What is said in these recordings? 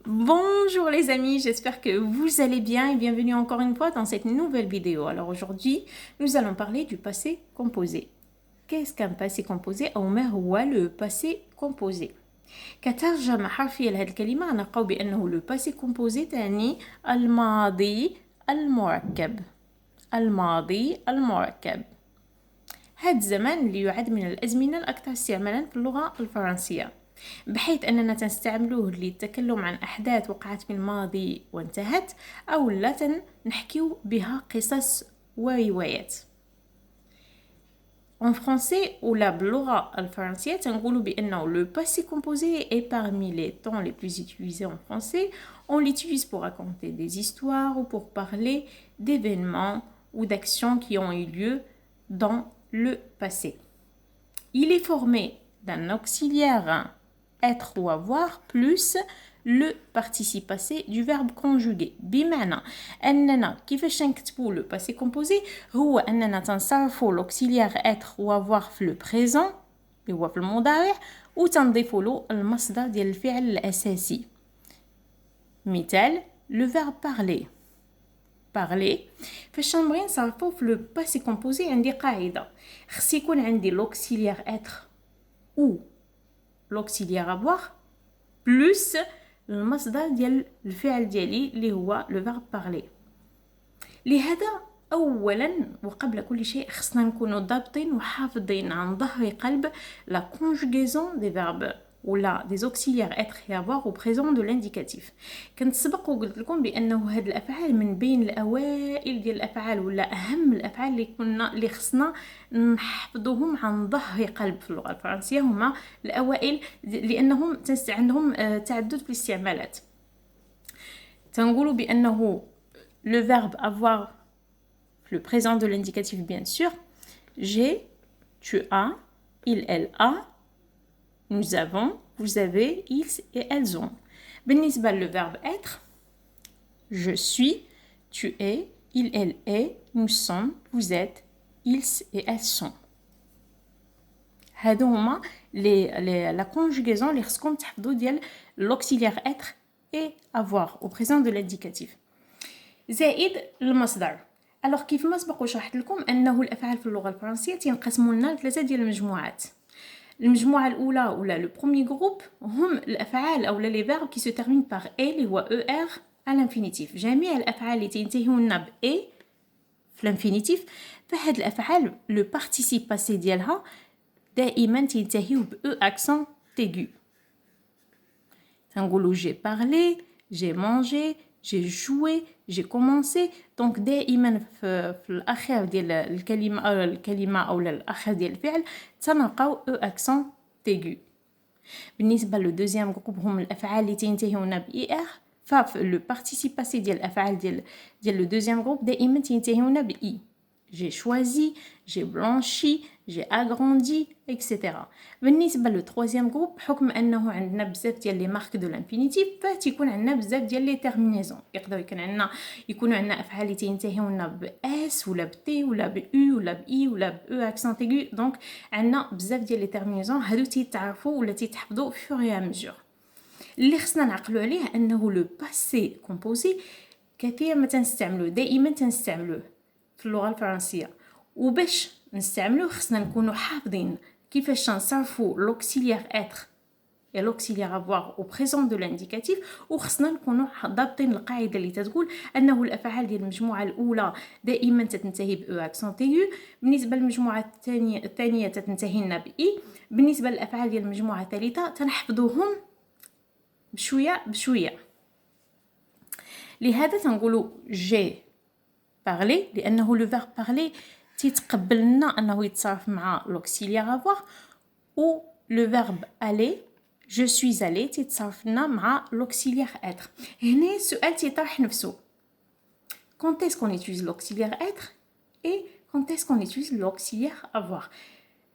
Bonjour les amis, j'espère que vous allez bien et bienvenue encore une fois dans cette nouvelle vidéo. Alors aujourd'hui, nous allons parler du passé composé. Qu'est-ce qu'un passé composé أو ما هو le passé composé؟ كترجمة حرفية لهذه الكلمة نقول بأنه le passé composé تعني الماضي المركب. الماضي المركب. هذا الزمان اللي يعد من الأزمنة الأكثر استعمالا في اللغة الفرنسية، بحيث أننا تستعملوه للتكلم عن أحداث وقعت في الماضي وانتهت، أو لا نحكيو بها قصص وروايات. En français ولا باللغة الفرنسية تنقولوا بأنه le passé composé est parmi les temps les plus utilisés en français. On l'utilise pour raconter des histoires ou pour parler d'événements ou d'actions qui ont eu lieu dans le passé. Il est formé d'un auxiliaire être ou avoir plus le participe passé du verbe conjugué. بمعنى أننا كيفاش نكتبوا le passé composé هو أننا تنصرفوا l'auxiliaire être ou avoir في le présent اللي هو في المضارع وتنضيفوا له المصدر ديال الفعل الأساسي. مثال le verbe parler. parler فاش نبغي نصرفو في لو باسي كومبوزي عندي قاعده خص يكون عندي لوكسيليير اتر او لوكسيليير افوار بلس المصدر ديال الفعل ديالي اللي هو لو فيرب بارلي. لهذا اولا وقبل كل شيء خصنا نكونوا ضابطين وحافظين عن ظهر قلب لا كونجوغيزون دي فيرب ولا des auxiliaires être et avoir au présent de l'indicatif. كنت سبق وقلت لكم بانه هاد الافعال من بين الاوائل ديال الافعال ولا اهم الافعال اللي خصنا نحفظوهم عن ظهر قلب في اللغه الفرنسيه. هما الاوائل لانهم عندهم تعدد في الاستعمالات. تنقولوا بانه le verbe avoir le présent de l'indicatif bien sûr. J'ai, tu as, il, elle a, nous avons, vous avez, ils et elles ont. بالنسبة le verbe être, je suis, tu es, il, elle est, nous sommes, vous êtes, ils et elles sont. هادو هما la conjugaison اللي خصكم تحفظوا ديال l'auxiliaire être et avoir au présent de l'indicatif. زائد المصدر. alors كيف ما سبق وشرحت لكم انه الافعال في اللغة الفرنسية تنقسموا لنا لثلاثة ديال المجموعات. المجموعة الأولى ولا le premier groupe هم الأفعال أو les verbes qui se terminent par e اللي هو er à l'infinitif. جميع الأفعال اللي تنتهيون ب e في l'infinitif فهاد الأفعال le participe passé ديالها دائما تنتهيو ب e accent aigu. تنقولوا j'ai parlé, j'ai mangé, j'ai joué, j'ai commencé. donc دائما في الاخير ديال الكلمه او الاخر ديال الفعل تنلقاو او اكسون تيغو. بالنسبه لو دوزيام جروب هم الافعال اللي تنتهيون ب اي ار. ففي لو بارتيسيب باسي ديال الافعال ديال لو دوزيام جروب دائما تنتهيون ب اي. j'ai choisi, j'ai blanchi, j'ai agrandi, etc. بالنسبة لو troisième groupe بحكم أنه عندنا بزاف ديال لي مارك دو لانفينيتيف فتيكون عندنا بزاف ديال لي تيرمينيزون. يقدر يكونوا عندنا أفعال اللي تنتهيون ب اس ولا ب تي ولا ب او ولا ب اي ولا ب او اكسون تيغو. دونك عندنا بزاف ديال لي تيرمينيزون هادو تيتعرفوا ولا تيتحفظوا فور اي ميزور. اللي خصنا نعقلوا عليه أنه لو باسي كومبوزي كثير ما تنستعملوه دائما تنستعملوه في اللغة الفرنسية. وباش نستعملوه خصنا نكونوا حافظين كيفاش نصرفوا l'auxiliaire être et l'auxiliaire avoir au présent de l'indicatif. وخصنا نكونوا ضابطين القاعدة اللي تتقول أنه الأفعال ديال المجموعة الأولى دائما تتنتهي ب e accent aigu. بالنسبة للمجموعة الثانية تتنتهي لنا ب i. بالنسبة للأفعال ديال المجموعة الثالثة تنحفظوهم بشوية بشوية. لهذا تنقولوا j'ai parler لأنه le verbe parler تيتقبل لنا أنه يتصرف مع l'auxiliaire avoir و le verbe aller je suis allé تيتصرف لنا مع l'auxiliaire être. هنا السؤال تيطرح نفسه quand est-ce qu'on utilise l'auxiliaire être et quand est-ce qu'on utilise l'auxiliaire avoir.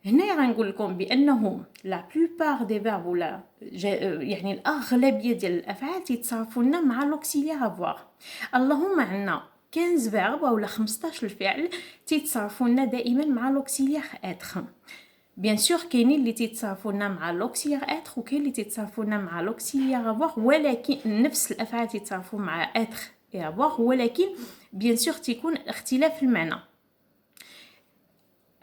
هنا غنقول لكم بأنه la plupart des verbes ولا يعني الأغلبية ديال الأفعال تيتصرفوا لنا مع l'auxiliaire avoir. اللهم عنا 15 فيرب ولا 15 الفعل تيتصرفوا لنا دائما مع لوكسيليير اتر. Bien sûr كاينين اللي تيتصرفوا لنا مع l'auxiliaire être وكاين اللي تيتصرفوا لنا مع l'auxiliaire avoir ولكن نفس الافعال تيتصرفوا مع être et avoir ولكن bien sûr تيكون اختلاف في المعنى.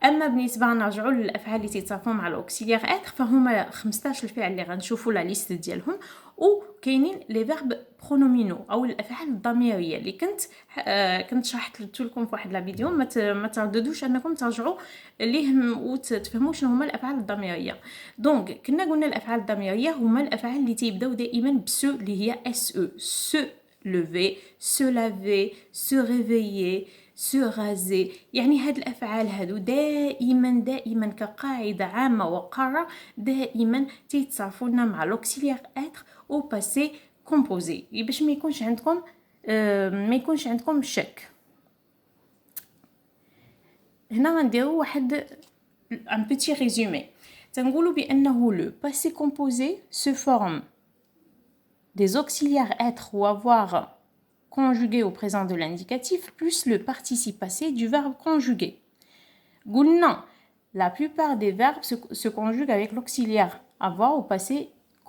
اما بالنسبه نرجعوا للافعال اللي تيتصرفوا مع الاوكسيليير اتر فهما 15 الفعل اللي غنشوفوا لا ليست ديالهم وكاينين لي فيرب برونومينو او الافعال الضميريه اللي كنت شرحت لكم في واحد لا فيديو ما ترددوش انكم ترجعوا ليه وتفهموا شنو هما الافعال الضميريه. دونك كنا قلنا الافعال الضميريه هما الافعال اللي تيبداو دائما بسو اللي هي اس او سو lever se laver se réveiller se raser يعني هاد الافعال هادو دائما كقاعده عامه وقاره دائما تيتصرفوا لنا مع لوكسيليير اتر او باسي كومبوزي باش ما يكونش عندكم شك. هنا غنديروا واحد ان بيتي ريزومي تنقولوا بانه لو باسي كومبوزي se forme des auxiliaires être ou avoir conjugué au présent de l'indicatif plus le participe passé du verbe conjugué. Goulna, la plupart des verbes se conjuguent avec l'auxiliaire avoir au passé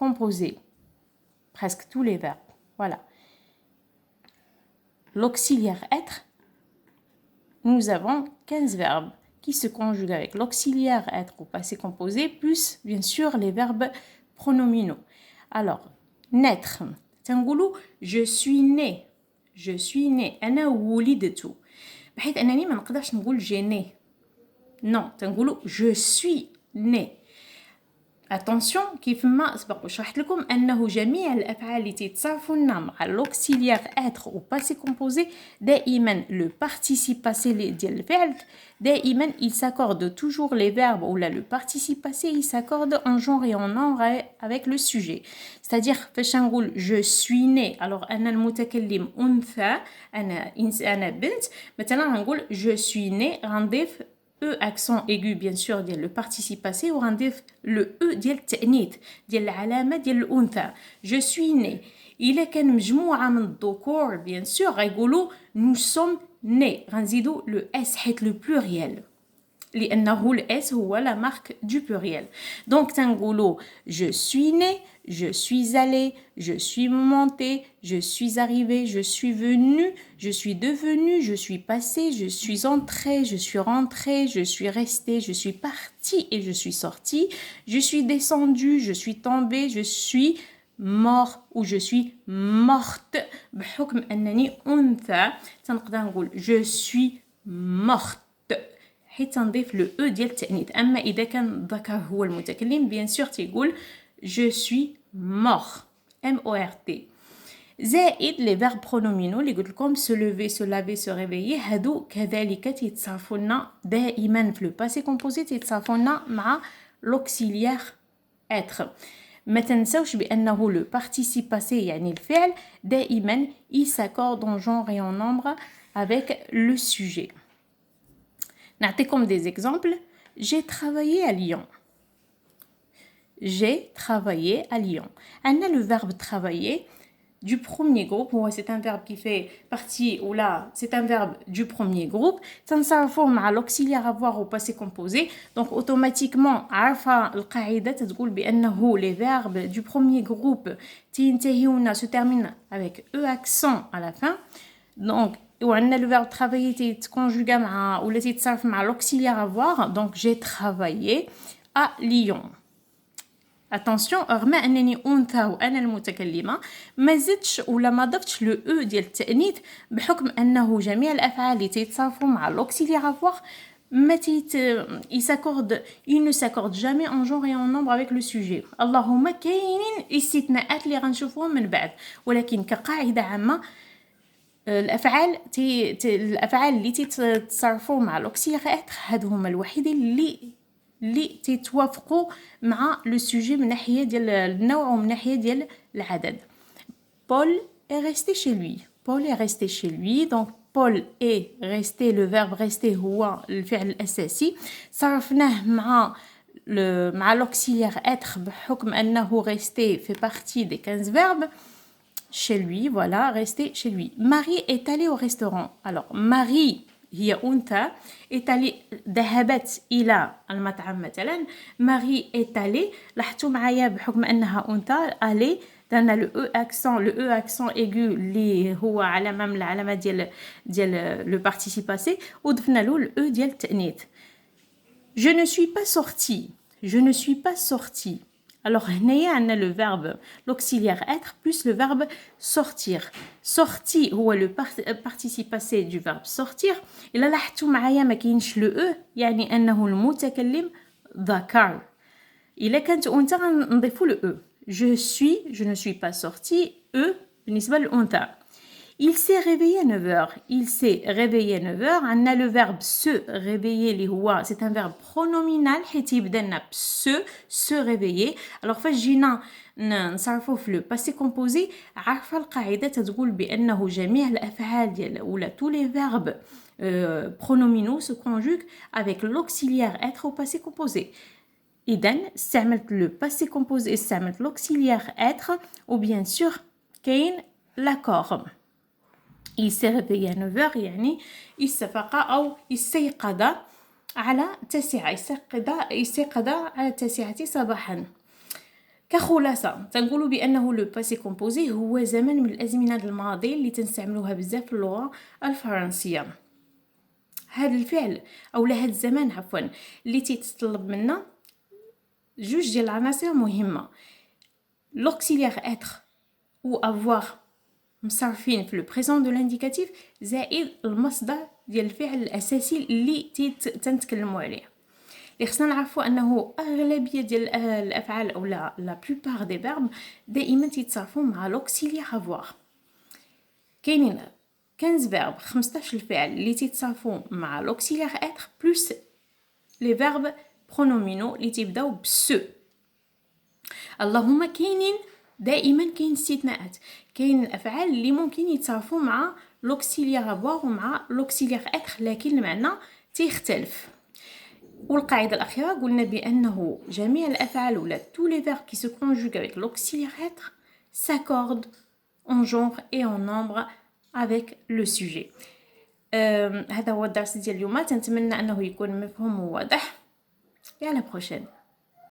composé. Presque tous les verbes. Voilà. L'auxiliaire être, nous avons 15 verbes qui se conjuguent avec l'auxiliaire être au passé composé plus bien sûr les verbes pronominaux. Alors, naître تنقولوا je suis né انا ولدت بحيث انني ما نقدرش نقول j'ai né non تنقولوا je suis né. attention كيف ما سبق وشرحت لكم انه جميع الافعال اللي تتصرفوا لنا مع لوكسيليير être او باسي كومبوزي دائما لو participe passé ديال الفعل دائما il s'accorde toujours les verbes ou là le participe passé il s'accorde en genre et en nombre avec le sujet. c'est-à-dire فاش نقول je suis né alors انا المتكلم انثى انا بنت مثلا نقول je suis né غنضيف E accent aigu bien sûr ديال le participe passé وغنضيف le E ديال التأنيث ديال العلامة ديال الأنثى je suis né. إلا كان مجموعة من الذكور bien sûr غيقولوا nous sommes nés غنزيدوا le S حيت le pluriel لأنه ال S هو la marque du pluriel. donc تنقولوا je suis né je suis allé, je suis monté, je suis arrivé, je suis venu, je suis devenu, je suis passé, je suis entré, je suis rentré, je suis resté, je suis parti et je suis sorti, je suis descendu, je suis tombé, je suis mort ou je suis morte. بحكم أنني أنثى تنقدر نقول je suis morte حيت تنضيف لو او ديال التأنيث. أما إذا كان الذكر هو المتكلم bien sûr تيقول je suis mort M-O-R-T. زائد les verbes pronominaux اللي قلت لكم se lever se laver se réveiller هادو كذلك تيتصرفوا لنا دائما في le passé composé تيتصرفوا لنا مع l'auxiliaire être. ما تنسوش بأنه le participe passé يعني الفعل دائما il s'accorde en genre et en nombre avec le sujet. نعطيكم des exemples. J'ai travaillé à Lyon. J'ai travaillé à Lyon. On a le verbe travailler du premier groupe. C'est un verbe qui fait partie, ou là, c'est un verbe du premier groupe. Ça forme à l'auxiliaire avoir au passé composé. Donc, automatiquement, عارفة القاعدة تقول بأنه les verbes du premier groupe se terminent avec E accent à la fin. Donc, وعندنا le verbe travailler تيتكونجوغا مع ولا تيتصرف مع l'auxiliaire avoir. Donc, j'ai travaillé à Lyon. attention رغم انني انثى وانا المتكلمه ما زدتش ولا ما ضفتش لو او ديال التانيث بحكم انه جميع الافعال اللي تيتصرفوا مع l'auxiliaire avoir ما il ne s'accorde jamais en genre et en nombre avec le sujet. اللهم كاينين استثناءات اللي غنشوفوهم من بعد ولكن كقاعده عامه الافعال اللي تيتصرفوا مع l'auxiliaire être هادو هما الوحيدين اللي تتوافقوا مع لو سوجي من ناحيه ديال النوع ومن ناحيه ديال العدد. Paul est resté chez lui. Paul est resté chez lui. Donc Paul est resté, le verbe rester هو الفعل الاساسي صرفناه مع l'auxiliaire être بحكم انه rester fait partie des 15 verbes. Chez lui, voilà, rester chez lui. Marie est allée au restaurant. Alors Marie هي أنثى إيطالي ذهبت إلى المطعم مثلا ماري إيطالي لاحظتوا معايا بحكم أنها أنثى ألي درنا لو أكسون لو أكسون إيغو اللي هو علامة من العلامات ديال لو بارتيسيباسي وضفنا له الأو ديال التأنيث. Je ne suis pas sortie. Je ne suis pas sortie. Alors, هنايا عندنا le verbe l'auxiliaire être plus le verbe sortir. Sorti هو le participe passé du verbe sortir. إلا لاحظتوا معايا ما كاينش le e يعني أنه المتكلم ذكر. إلا كانت أنثى غنضيفوا le e. Je ne suis pas sortie. E بالنسبة للأنثى. Il s'est réveillé à 9h. Il s'est réveillé à 9h. On a le verbe se réveiller c'est un verbe pronominal حيت يبدا لنا se réveiller. Alors فاش جينا نصرفوه في le passé composé عارفه القاعده تتقول بانه جميع الافعال ديال ولا tous les verbes pronominaux se conjuguent avec l'auxiliaire être au passé composé. إذن استعملت le passé composé استعملت l'auxiliaire être ou bien sûr كاين l'accord. Il s'est réveillé à 9h يعني استفاق أو استيقظ على 9 استيقظ على 9 صباحا. كخلاصة تنقولوا بأنه لو باسي كومبوزي هو زمن من الأزمنة الماضي اللي تنستعملوها بزاف في اللغة الفرنسية. هذا الفعل أو هذا الزمان عفوا اللي تتطلب منا جوج ديال العناصر مهمة l'auxiliaire être ou avoir مصرفين في لو بريزون دو لانديكاتيف زائد المصدر ديال الفعل الاساسي اللي تنتكلموا عليه. اللي خصنا نعرفوا انه اغلبيه ديال الافعال او لا بلوبار دي فيرب دائما تيتصرفوا مع لوكسيليير افوار. كاينين 15 فيرب 15 الفعل اللي تيتصرفوا مع لوكسيليير اتر بلس لي فيرب برونومينو اللي تيبداو بسو. اللهم كاينين دائما كاين استثناءات. كاين الافعال اللي ممكن يتصرفوا مع لوكسيليير افوار ومع لوكسيليير اتر لكن المعنى تيختلف. والقاعده الاخيره قلنا بانه جميع الافعال ولا tous les verbes qui se conjuguent avec l'auxiliaire être s'accordent en genre et en nombre avec le sujet. هذا هو الدرس ديال اليوم. نتمنى انه يكون مفهوم وواضح. Et à la prochaine.